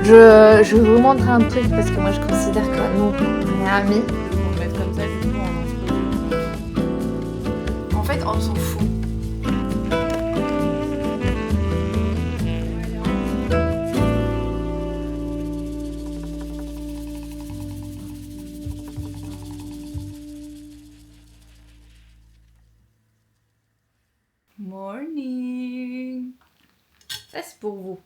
Je vais vous montrer un truc parce que moi je considère que nous, on est amis. On va mettre comme ça, du coup, En fait, on s'en fout. Morning. Ça c'est pour vous.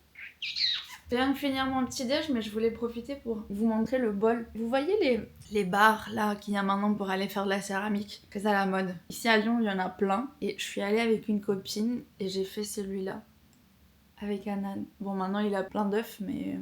Je viens de finir mon petit déj, mais je voulais profiter pour vous montrer le bol. Vous voyez les bars là qu'il y a maintenant pour aller faire de la céramique, très à la mode. Ici à Lyon, il y en a plein. Et je suis allée avec une copine et j'ai fait celui-là avec un âne. Bon, maintenant il a plein d'œufs, mais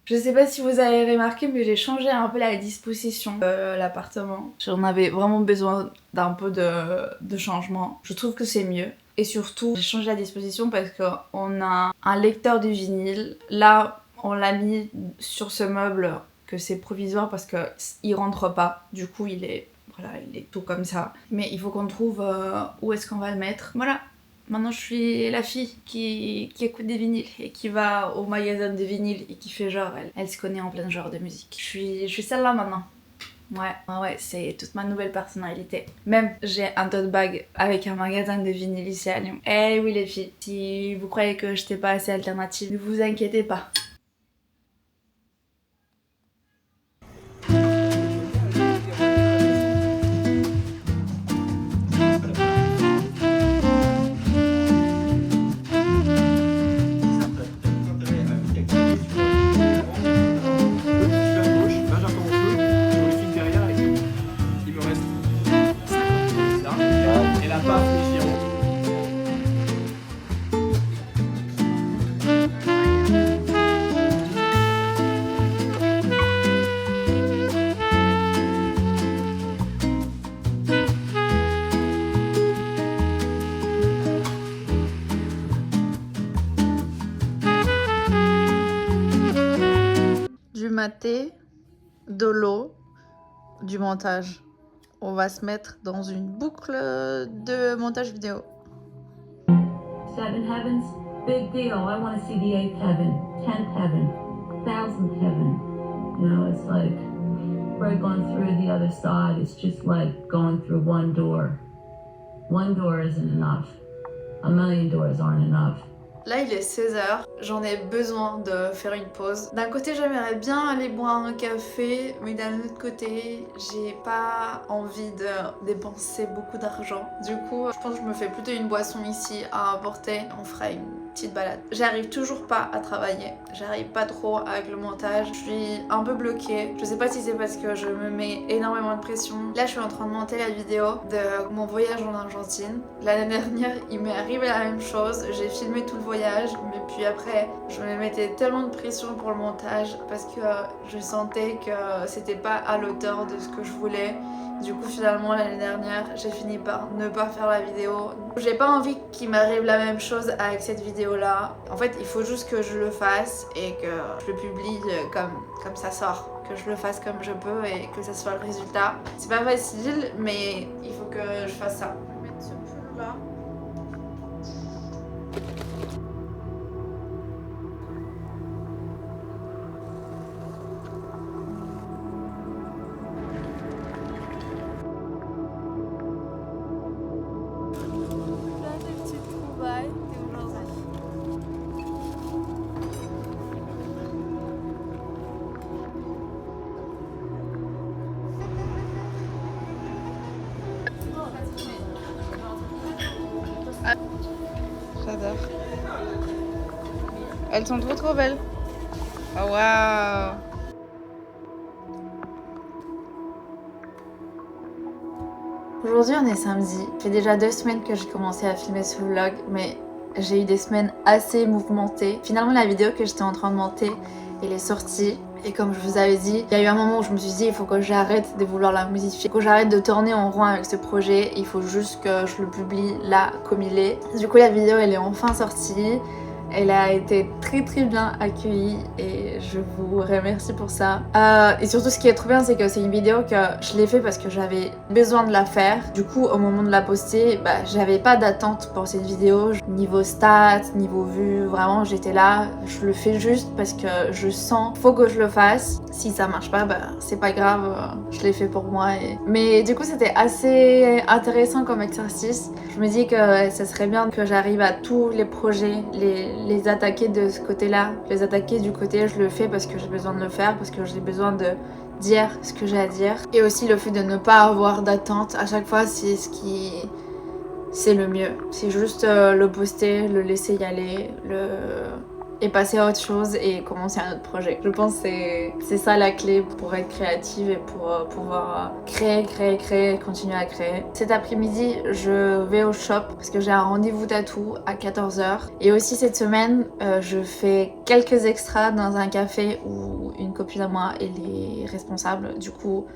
je sais pas si vous avez remarqué, mais j'ai changé un peu la disposition de l'appartement. J'en avais vraiment besoin d'un peu de changement. Je trouve que c'est mieux. Et surtout, j'ai changé la disposition parce qu'on a un lecteur de vinyle. Là, on l'a mis sur ce meuble que c'est provisoire parce qu'il rentre pas. Du coup, il est tout comme ça. Mais il faut qu'on trouve où est-ce qu'on va le mettre. Voilà. Maintenant, je suis la fille qui écoute des vinyles et qui va au magasin de vinyles et qui fait genre, elle se connaît en plein genre de musique. Je suis celle-là maintenant. Ouais, c'est toute ma nouvelle personnalité. Même, j'ai un tote bag avec un magasin de vinyle ici à Lyon. Eh oui les filles, si vous croyez que j'étais pas assez alternative, ne vous inquiétez pas. Du maté, de l'eau, du montage. On va se mettre dans une boucle de montage vidéo. Seven heavens, big deal. I want to see the eighth heaven, 10th heaven, 1000th heaven. You know, it's like break on through the other side. It's just like going through one door. One door isn't enough. A million doors aren't enough. Là il est 16h, j'en ai besoin de faire une pause. D'un côté j'aimerais bien aller boire un café, mais d'un autre côté j'ai pas envie de dépenser beaucoup d'argent. Du coup je pense que je me fais plutôt une boisson ici à apporter, on fera une petite balade. J'arrive toujours pas à travailler, j'arrive pas trop avec le montage, je suis un peu bloquée. Je sais pas si c'est parce que je me mets énormément de pression. Là je suis en train de monter la vidéo de mon voyage en Argentine. L'année dernière il m'est arrivé la même chose, j'ai filmé tout le voyage, mais puis après je me mettais tellement de pression pour le montage parce que je sentais que c'était pas à l'auteur de ce que je voulais. Du coup finalement l'année dernière j'ai fini par ne pas faire la vidéo. J'ai pas envie qu'il m'arrive la même chose avec cette vidéo là. En fait il faut juste que je le fasse et que je le publie comme ça sort. Que je le fasse comme je peux et que ça soit le résultat. C'est pas facile mais il faut que je fasse ça. Je vais mettre ce pull là. J'adore. Elles sont trop belles. Oh waouh. Aujourd'hui on est samedi, ça fait déjà 2 semaines que j'ai commencé à filmer ce vlog, mais j'ai eu des semaines assez mouvementées. Finalement la vidéo que j'étais en train de monter, elle est sortie. Et comme je vous avais dit, il y a eu un moment où je me suis dit il faut que j'arrête de vouloir la modifier, il faut que j'arrête de tourner en rond avec ce projet, il faut juste que je le publie là comme il est. Du coup la vidéo elle est enfin sortie. Elle a été très très bien accueillie et je vous remercie pour ça. Et surtout ce qui est trop bien, c'est que c'est une vidéo que je l'ai fait parce que j'avais besoin de la faire. Du coup au moment de la poster, j'avais pas d'attente pour cette vidéo. Niveau stats, niveau vues, vraiment j'étais là. Je le fais juste parce que je sens faut que je le fasse. Si ça marche pas, c'est pas grave, je l'ai fait pour moi. Mais du coup c'était assez intéressant comme exercice. Je me dis que ça serait bien que j'arrive à tous les projets, les attaquer de ce côté-là, les attaquer du côté je le fais parce que j'ai besoin de le faire, parce que j'ai besoin de dire ce que j'ai à dire. Et aussi le fait de ne pas avoir d'attente à chaque fois, c'est le mieux. C'est juste le poster, le laisser y aller, et passer à autre chose et commencer un autre projet. Je pense que c'est ça la clé pour être créative et pour pouvoir créer, continuer à créer. Cet après-midi, je vais au shop parce que j'ai un rendez-vous tatou à 14h. Et aussi cette semaine, je fais quelques extras dans un café où une copine à moi elle est responsable. Du coup,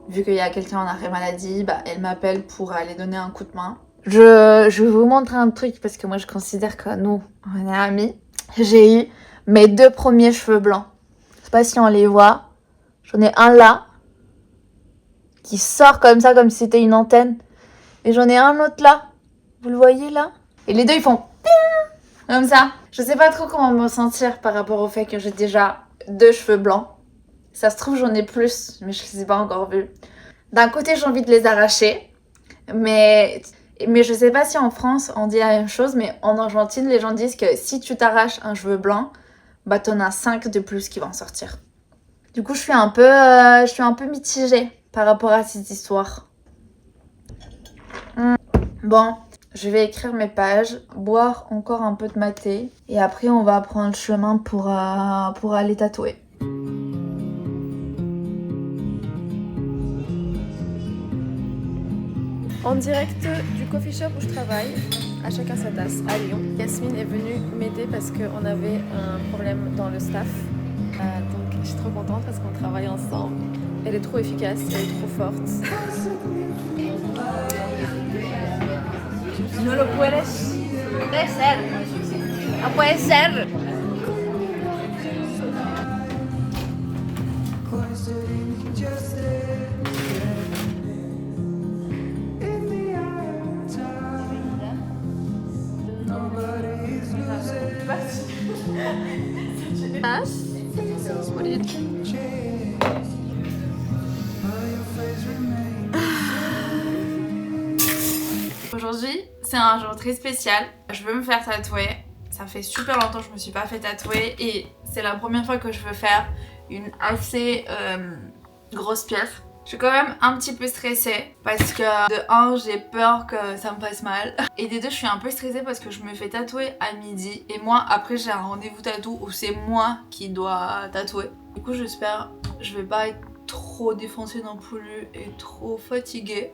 vu qu'il y a quelqu'un en arrêt maladie, elle m'appelle pour aller donner un coup de main. Je vais vous montrer un truc parce que moi je considère que nous, on est amis. J'ai eu mes 2 premiers cheveux blancs. Je sais pas si on les voit. J'en ai un là, qui sort comme ça, comme si c'était une antenne. Et j'en ai un autre là. Vous le voyez là? Et les deux, ils font comme ça. Je sais pas trop comment me sentir par rapport au fait que j'ai déjà 2 cheveux blancs. Ça se trouve, j'en ai plus, mais je les ai pas encore vus. D'un côté, j'ai envie de les arracher. Mais je sais pas si en France on dit la même chose, mais en Argentine les gens disent que si tu t'arraches un cheveu blanc, t'en as 5 de plus qui vont sortir. Du coup je suis un peu mitigée par rapport à cette histoire. Bon, je vais écrire mes pages, boire encore un peu de maté et après on va prendre le chemin pour aller tatouer. En direct du coffee shop où je travaille, à chacun sa tasse, à Lyon. Yasmine est venue m'aider parce qu'on avait un problème dans le staff. Donc je suis trop contente parce qu'on travaille ensemble. Elle est trop efficace, elle est trop forte. No lo puedes ser. No puede ser. Aujourd'hui, c'est un jour très spécial. Je veux me faire tatouer. Ça fait super longtemps que je me suis pas fait tatouer et c'est la première fois que je veux faire une assez grosse pièce. Je suis quand même un petit peu stressée parce que de 1, j'ai peur que ça me passe mal. Et des 2, je suis un peu stressée parce que je me fais tatouer à midi. Et moi, après, j'ai un rendez-vous tatou où c'est moi qui dois tatouer. Du coup, j'espère que je vais pas être trop défoncée non plus et trop fatiguée.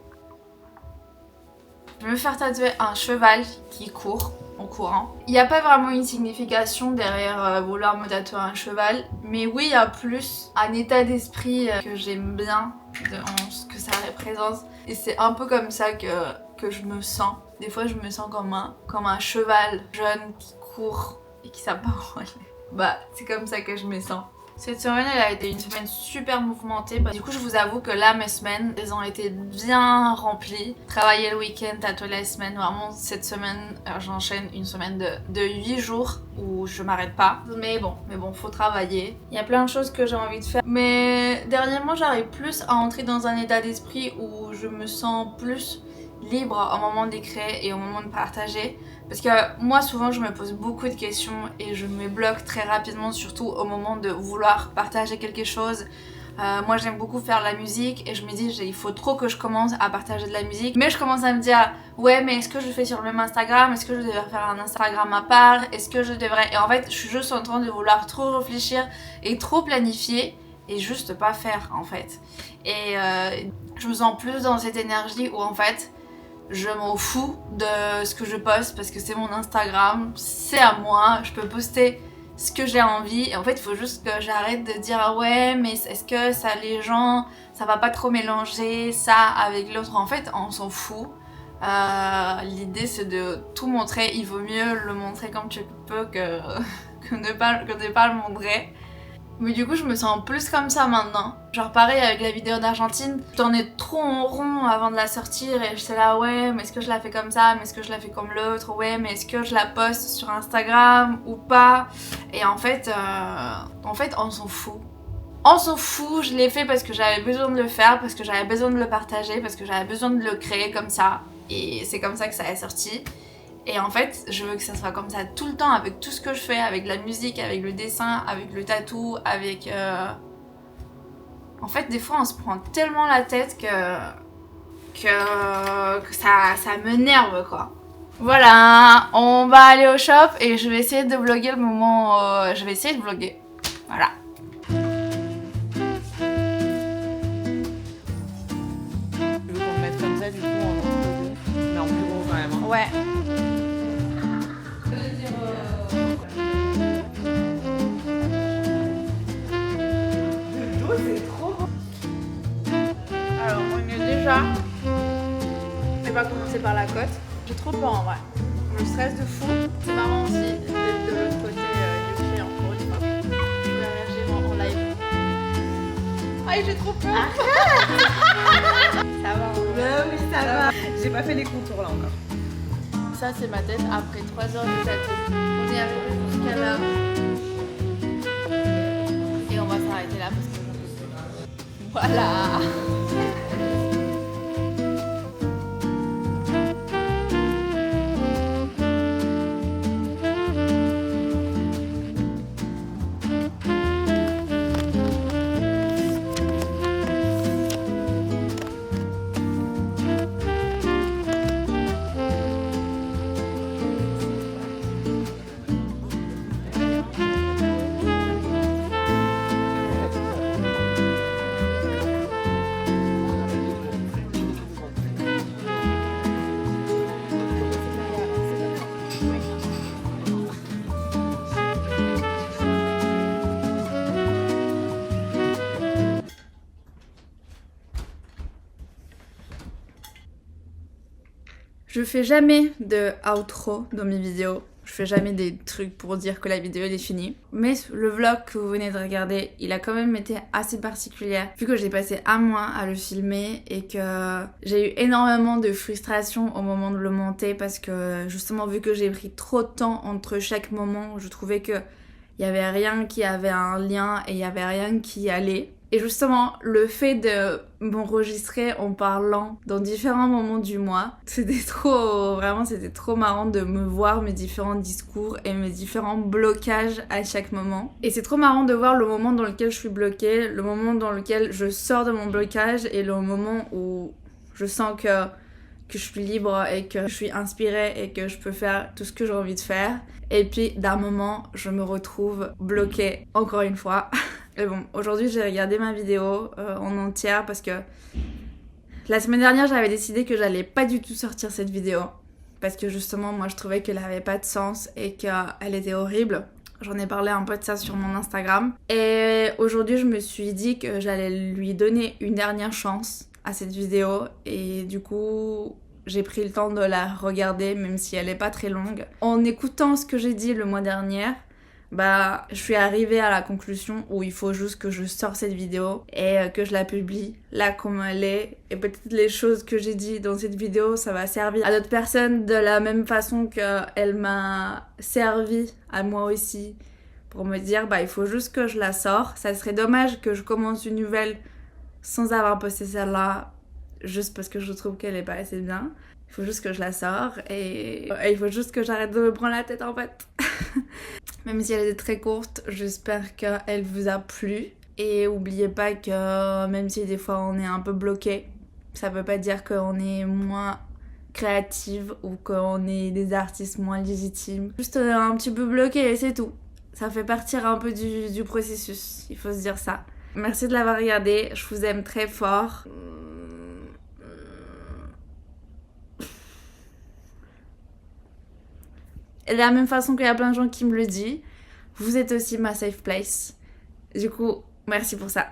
Je vais me faire tatouer un cheval qui court en courant. Il n'y a pas vraiment une signification derrière vouloir me tatouer un cheval, mais oui, il y a plus un état d'esprit que j'aime bien en ce que ça représente. Et c'est un peu comme ça que je me sens. Des fois, je me sens comme un cheval jeune qui court et qui savent pas où aller. C'est comme ça que je me sens. Cette semaine, elle a été une semaine super mouvementée. Du coup, je vous avoue que là, mes semaines, elles ont été bien remplies. Travailler le week-end, tatouer la semaine. Vraiment, cette semaine, j'enchaîne une semaine de 8 jours où je m'arrête pas. Mais bon, faut travailler. Il y a plein de choses que j'ai envie de faire. Mais dernièrement, j'arrive plus à entrer dans un état d'esprit où je me sens plus libre au moment d'écrire et au moment de partager. Parce que moi souvent je me pose beaucoup de questions et je me bloque très rapidement, surtout au moment de vouloir partager quelque chose. Moi j'aime beaucoup faire de la musique et je me dis il faut trop que je commence à partager de la musique. Mais je commence à me dire ouais mais est-ce que je le fais sur le même Instagram? Est-ce que je devrais faire un Instagram à part? Est-ce que je devrais... Et en fait je suis juste en train de vouloir trop réfléchir et trop planifier et juste pas faire en fait. Et je me sens plus dans cette énergie où en fait je m'en fous de ce que je poste parce que c'est mon Instagram, c'est à moi, je peux poster ce que j'ai envie et en fait il faut juste que j'arrête de dire ouais mais est-ce que ça les gens ça va pas trop mélanger ça avec l'autre. En fait on s'en fout, L'idée c'est de tout montrer, il vaut mieux le montrer comme tu peux que ne pas le montrer. Mais du coup je me sens plus comme ça maintenant. Genre pareil avec la vidéo d'Argentine, je tournais trop en rond avant de la sortir et j'étais là ouais mais est-ce que je la fais comme ça, mais est-ce que je la fais comme l'autre, ouais mais est-ce que je la poste sur Instagram ou pas. Et en fait on s'en fout. On s'en fout, je l'ai fait parce que j'avais besoin de le faire, parce que j'avais besoin de le partager, parce que j'avais besoin de le créer comme ça. Et c'est comme ça que ça est sorti. Et en fait, je veux que ça soit comme ça tout le temps, avec tout ce que je fais, avec la musique, avec le dessin, avec le tatou, avec... En fait, des fois, on se prend tellement la tête que ça m'énerve, quoi. Voilà, on va aller au shop et je vais essayer de vlogger le moment... je vais essayer de vlogger. Voilà. Tu veux qu'on le mette comme ça, du coup, mais en plus gros quand même. Hein. Ouais. Alors, on est déjà. On va commencer par la côte. J'ai trop peur en vrai. Je stresse de fou. C'est marrant aussi d'être de l'autre côté du cri encore une fois. Je vais réagir en live. Aïe, j'ai trop peur. Ça va. Bah oui, ça va. J'ai pas fait les contours là encore. Ça, c'est ma tête après 3 heures de tatou. On est arrivé jusqu'à là. Et on va s'arrêter là parce que j'en peux plus. Voilà. Je fais jamais de outro dans mes vidéos. Je fais jamais des trucs pour dire que la vidéo elle est finie. Mais le vlog que vous venez de regarder, il a quand même été assez particulier. Vu que j'ai passé un mois à le filmer et que j'ai eu énormément de frustration au moment de le monter parce que justement vu que j'ai pris trop de temps entre chaque moment, je trouvais que il y avait rien qui avait un lien et il y avait rien qui allait. Et justement, le fait de m'enregistrer en parlant dans différents moments du mois, c'était trop marrant de me voir mes différents discours et mes différents blocages à chaque moment. Et c'est trop marrant de voir le moment dans lequel je suis bloquée, le moment dans lequel je sors de mon blocage et le moment où je sens que je suis libre et que je suis inspirée et que je peux faire tout ce que j'ai envie de faire. Et puis d'un moment, je me retrouve bloquée encore une fois. Et bon, aujourd'hui j'ai regardé ma vidéo en entière parce que la semaine dernière j'avais décidé que j'allais pas du tout sortir cette vidéo. Parce que justement moi je trouvais qu'elle avait pas de sens et qu'elle était horrible. J'en ai parlé un peu de ça sur mon Instagram. Et aujourd'hui je me suis dit que j'allais lui donner une dernière chance à cette vidéo. Et du coup j'ai pris le temps de la regarder même si elle est pas très longue. En écoutant ce que j'ai dit le mois dernier, je suis arrivée à la conclusion où il faut juste que je sorte cette vidéo et que je la publie là comme elle est. Et peut-être les choses que j'ai dit dans cette vidéo, ça va servir à d'autres personnes de la même façon qu'elle m'a servi à moi aussi. Pour me dire, il faut juste que je la sorte. Ça serait dommage que je commence une nouvelle sans avoir posté celle-là, juste parce que je trouve qu'elle est pas assez bien. Il faut juste que je la sorte et il faut juste que j'arrête de me prendre la tête en fait. Même si elle était très courte, j'espère qu'elle vous a plu. Et oubliez pas que même si des fois on est un peu bloqué, ça veut pas dire qu'on est moins créative ou qu'on est des artistes moins légitimes. Juste un petit peu bloqué et c'est tout. Ça fait partir un peu du processus, il faut se dire ça. Merci de l'avoir regardé, je vous aime très fort. Et de la même façon qu'il y a plein de gens qui me le disent, vous êtes aussi ma safe place. Du coup, merci pour ça.